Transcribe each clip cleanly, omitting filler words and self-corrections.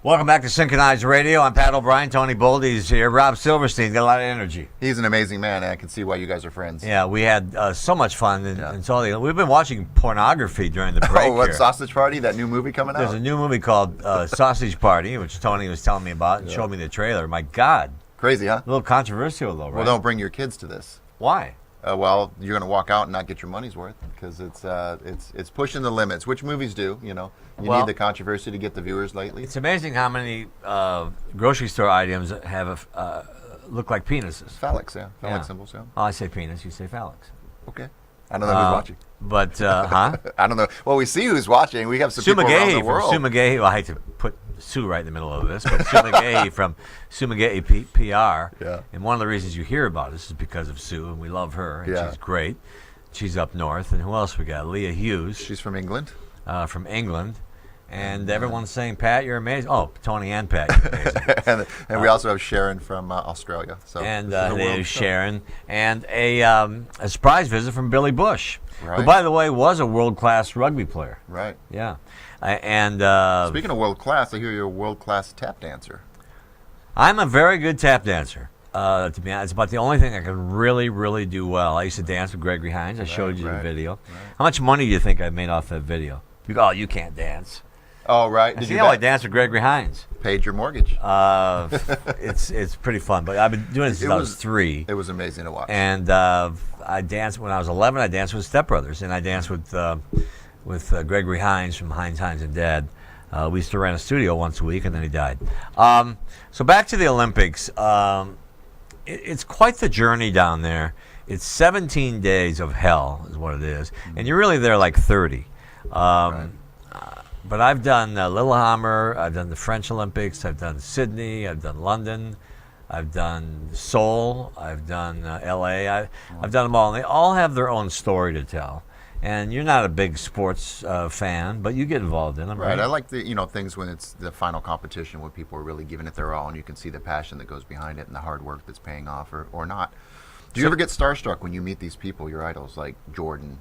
Welcome back to Synchronized Radio. I'm Pat O'Brien. Tony Boldy's here. Rob Silverstein got a lot of energy. He's an amazing man, and I can see why you guys are friends. Yeah, we had so much fun. And we've been watching pornography during the break. Oh, what, here. Sausage Party? That new movie coming out? There's a new movie called Sausage Party, which Tony was telling me about and showed me the trailer. My God. Crazy, huh? A little controversial, though, right? Well, don't bring your kids to this. Why? Well, you're going to walk out and not get your money's worth because it's pushing the limits, which movies do. You know, you need the controversy to get the viewers lately. It's amazing how many grocery store items have look like penises. Phallics, yeah. Phallic symbols, yeah. Oh, I say penis, you say phallics. Okay. I don't know who's watching. But, huh? I don't know. Well, we see who's watching. We have some people around the world. Sue McGahey, well, I hate to put Sue right in the middle of this, but Sue McGahey from Sue McGahey PR. Yeah. And one of the reasons you hear about this is because of Sue, and we love her, and she's great. She's up north. And who else we got? Leah Hughes. She's from England. From England. And everyone's saying, Pat, you're amazing. Oh, Tony and Pat, you're amazing. and we also have Sharon from Australia. So and there's Sharon. And a surprise visit from Billy Bush, right. who, by the way, was a world-class rugby player. Right. Yeah. And speaking of world-class, I hear you're a world-class tap dancer. I'm a very good tap dancer. To be honest, it's about the only thing I can really, really do well. I used to dance with Gregory Hines. I showed you the video. Right. How much money do you think I made off that video? You go, oh, you can't dance. Oh, right. Did you know I danced with Gregory Hines? Paid your mortgage. It's pretty fun. But I've been doing it since I was 3. It was amazing to watch. And I danced when I was 11. I danced with Step Brothers, and I danced with Gregory Hines from Hines and Dad. We used to rent a studio once a week, and then he died. So back to the Olympics. It's quite the journey down there. It's 17 days of hell is what it is, and you're really there like 30. Right. But I've done Lillehammer, I've done the French Olympics, I've done Sydney, I've done London, I've done Seoul, I've done LA. I've done them all, and they all have their own story to tell. And you're not a big sports fan, but you get involved in them, right? I like the things when it's the final competition when people are really giving it their all, and you can see the passion that goes behind it and the hard work that's paying off or not. Do you ever get starstruck when you meet these people, your idols, like Jordan?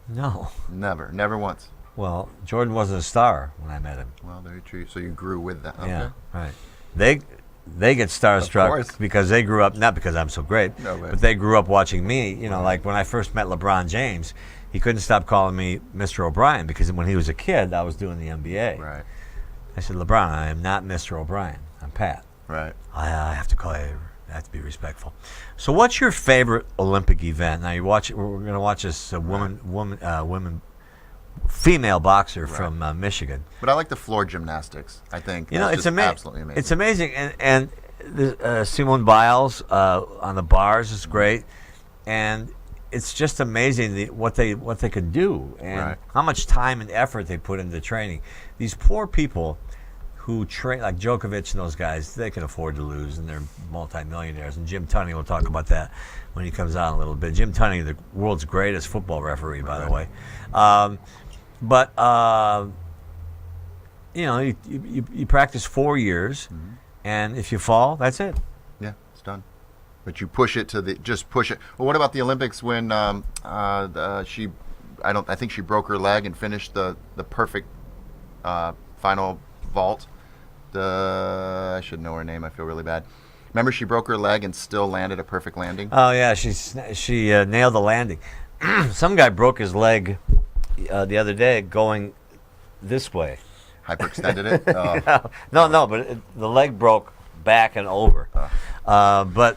No. Never once. Well, Jordan wasn't a star when I met him. Well, very true. So you grew with that. Okay. Yeah, right. They get starstruck because they grew up, not because I'm so great, but they grew up watching me. You know, like when I first met LeBron James, he couldn't stop calling me Mr. O'Brien because when he was a kid, I was doing the NBA. Right. I said, LeBron, I am not Mr. O'Brien. I'm Pat. Right. I have to call you. I have to be respectful. So, what's your favorite Olympic event? Now, we're going to watch this female boxer from Michigan. But I like the floor gymnastics. I think it's absolutely amazing. It's amazing, and Simone Biles on the bars is great, and it's just amazing what they can do and how much time and effort they put into training. These poor people who train, like Djokovic and those guys, they can afford to lose, and they're multimillionaires. And Jim Tunney will talk about that when he comes on a little bit. Jim Tunney, the world's greatest football referee, by the way. But you practice 4 years, and if you fall, that's it. Yeah, it's done. But you push it just push it. Well, what about the Olympics when I think she broke her leg and finished the perfect final vault. I should know her name. I feel really bad. Remember, she broke her leg and still landed a perfect landing. Oh yeah, she nailed the landing. Some guy broke his leg the other day going this way. Hyperextended it? Oh. No, but the leg broke back and over. But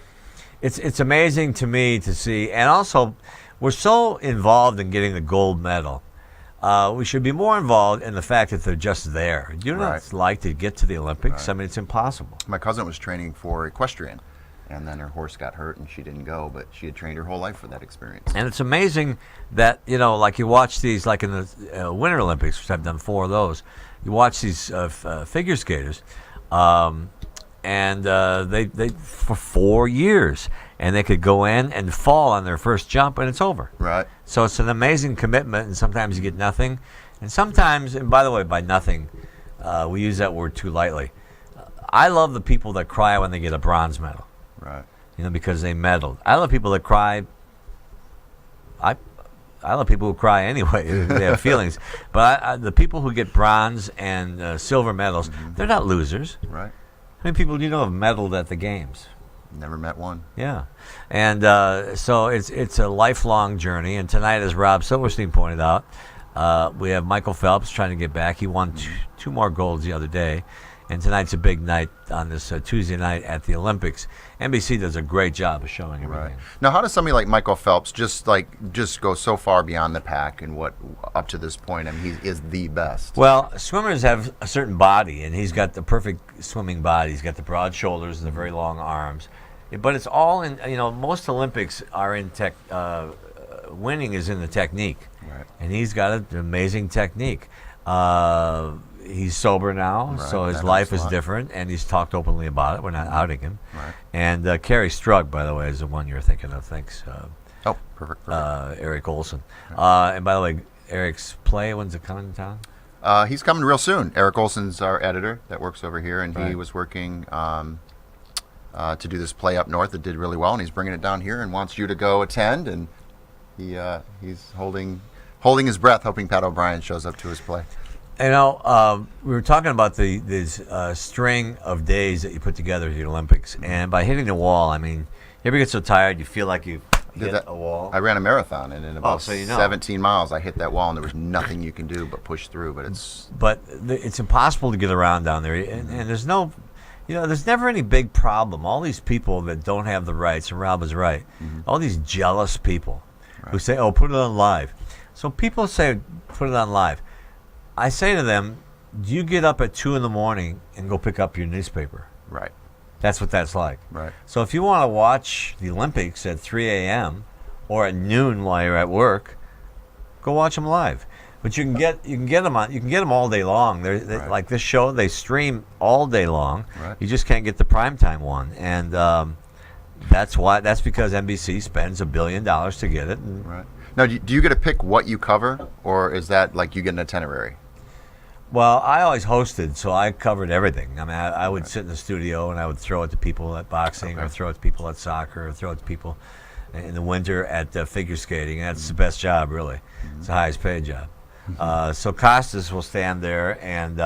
it's amazing to me to see, and also we're so involved in getting the gold medal. We should be more involved in the fact that they're just there. Do you know what it's like to get to the Olympics? I mean, it's impossible. My cousin was training for equestrian, and then her horse got hurt and she didn't go, but she had trained her whole life for that experience. And it's amazing that, like you watch these, like in the Winter Olympics, which I've done 4 of those, you watch these figure skaters, and they for 4 years, and they could go in and fall on their first jump, and it's over. Right. So it's an amazing commitment, and sometimes you get nothing. And sometimes, and by the way, by nothing, we use that word too lightly. I love the people that cry when they get a bronze medal. Right. Because they medaled. I love people that cry. I love people who cry anyway. They have feelings. But the people who get bronze and silver medals, they're not losers. Right. How many people do you know have medaled at the games? Never met one. Yeah, and so it's a lifelong journey. And tonight, as Rob Silverstein pointed out, we have Michael Phelps trying to get back. He won two more golds the other day, and tonight's a big night on this Tuesday night at the Olympics. NBC does a great job of showing everything. Right. Now, how does somebody like Michael Phelps just go so far beyond the pack and what up to this point? I mean, he is the best. Well, swimmers have a certain body, and he's got the perfect swimming body. He's got the broad shoulders and the very long arms. But it's all in, most Olympics are in tech. Winning is in the technique. Right. And he's got an amazing technique. He's sober now, Right, so his that life helps a is lot. different, and he's talked openly about it. We're not outing him. Right. And Kerry Strug, by the way, is the one you're thinking of. Thanks, Oh, perfect. Eric Olson. And by the way, Eric's play, when's it coming to town? He's coming real soon. Eric Olson's our editor that works over here, and he Right. was working to do this play up north that did really well, and he's bringing it down here and wants you to go attend. And he's holding his breath, hoping Pat O'Brien shows up to his play. We were talking about this string of days that you put together at the Olympics, and by hitting the wall, I mean, you ever get so tired you feel like you hit a wall? I ran a marathon, and in about so you know. 17 miles, I hit that wall, and there was nothing you can do but push through. But it's impossible to get around down there, and there's no, there's never any big problem. All these people that don't have the rights, and Rob was right, all these jealous people who say, "Oh, put it on live." So people say, "Put it on live." I say to them, do you get up at 2 in the morning and go pick up your newspaper? right, That's what that's like. right, So if you want to watch the Olympics at 3 a.m. or at noon while you're at work, go watch them live. But you can get them all day long. Right. Like this show, they stream all day long. Right. You just can't get the primetime one, and that's because NBC spends $1 billion to get it. And right. Now, do you get to pick what you cover, or is that like you get an itinerary? Well, I always hosted, so I covered everything. I mean, I would sit in the studio and I would throw it to people at boxing, or throw it to people at soccer, or throw it to people in the winter at figure skating. And that's the best job, really. It's the highest paid job. So Costas will stand there and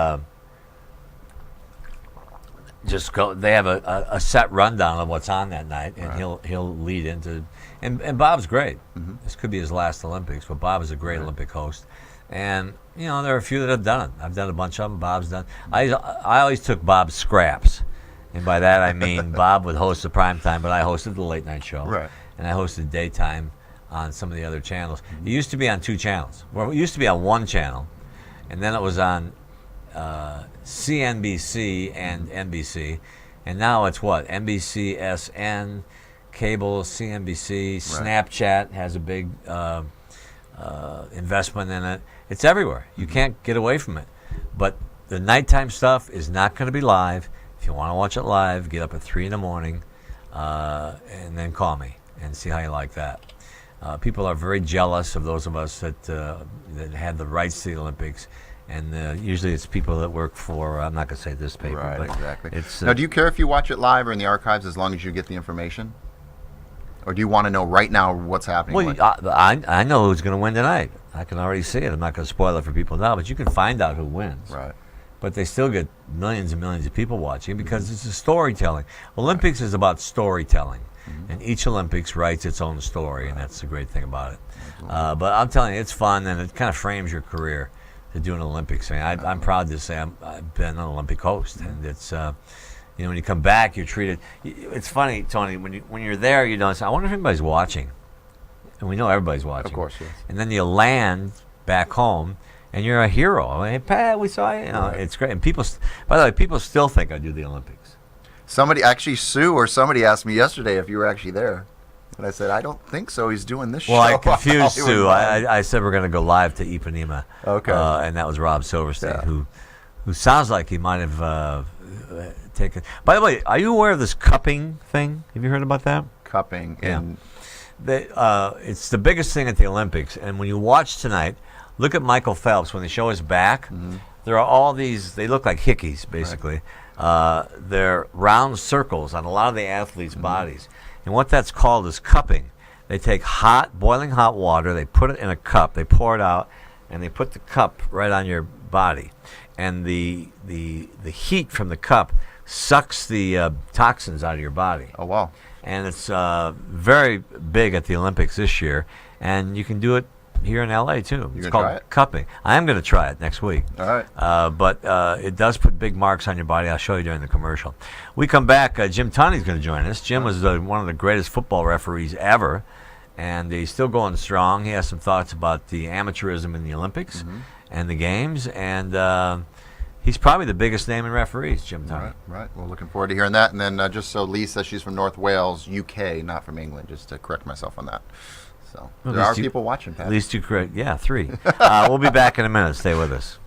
just go. They have a set rundown of what's on that night, and he'll lead into. And Bob's great. This could be his last Olympics, but Bob is a great Olympic host. And there are a few that have done it. I've done a bunch of them. Bob's done. I always took Bob's scraps, and by that I mean Bob would host the primetime, but I hosted the late night show, Right. and I hosted daytime on some of the other channels. It used to be on 2 channels. Well, it used to be on 1 channel, and then it was on CNBC and NBC, and now it's what? NBCSN, cable, CNBC, Snapchat has a big investment in it. It's everywhere. You can't get away from it. But the nighttime stuff is not going to be live. If you want to watch it live, get up at 3 in the morning and then call me and see how you like that. People are very jealous of those of us that had the rights to the Olympics. And usually it's people that work for, I'm not going to say this paper. Right, but exactly. It's, now, do you care if you watch it live or in the archives as long as you get the information? Or do you want to know right now what's happening? Well, I know who's going to win tonight. I can already see it. I'm not going to spoil it for people now, but you can find out who wins. Right. But they still get millions and millions of people watching because it's a storytelling. Olympics is about storytelling, and each Olympics writes its own story, and that's the great thing about it. But I'm telling you, it's fun, and it kind of frames your career to do an Olympics thing. I'm proud to say I've been an Olympic host, and it's when you come back, you're treated. It's funny, Tony, when you're there, you don't say, I wonder if anybody's watching. And we know everybody's watching. Of course, yes. And then you land back home, and you're a hero. I mean, hey, Pat, we saw you. Right. It's great. And people, by the way, people still think I do the Olympics. Somebody, actually, Sue or somebody asked me yesterday if you were actually there. And I said, I don't think so. He's doing this show. Well, I confused Hollywood Sue. Live. I said we're going to go live to Ipanema. Okay. And that was Rob Silverstein, Yeah. who sounds like he might have taken. By the way, are you aware of this cupping thing? Have you heard about that? Cupping. Yeah. In, It's the biggest thing at the Olympics. And when you watch tonight, look at Michael Phelps. When they show his back, there are all these, they look like hickeys, basically. They're round circles on a lot of the athletes' bodies. And what that's called is cupping. They take boiling hot water, they put it in a cup, they pour it out, and they put the cup right on your body. And the heat from the cup sucks the toxins out of your body. Oh, wow. And it's very big at the Olympics this year. And you can do it here in L.A. too. It's gonna called try it? cupping. I am going to try it next week. All right. But it does put big marks on your body. I'll show you during the commercial. We come back. Jim Tunney's going to join us. Jim was one of the greatest football referees ever, and he's still going strong. He has some thoughts about the amateurism in the Olympics and the games, and he's probably the biggest name in referees, Jim Tunney. Right. Well, looking forward to hearing that. And then just so Lee says she's from North Wales, UK, not from England, just to correct myself on that. So Well, there are least people watching, Pat. At least 2 correct. Yeah, 3. We'll be back in a minute. Stay with us.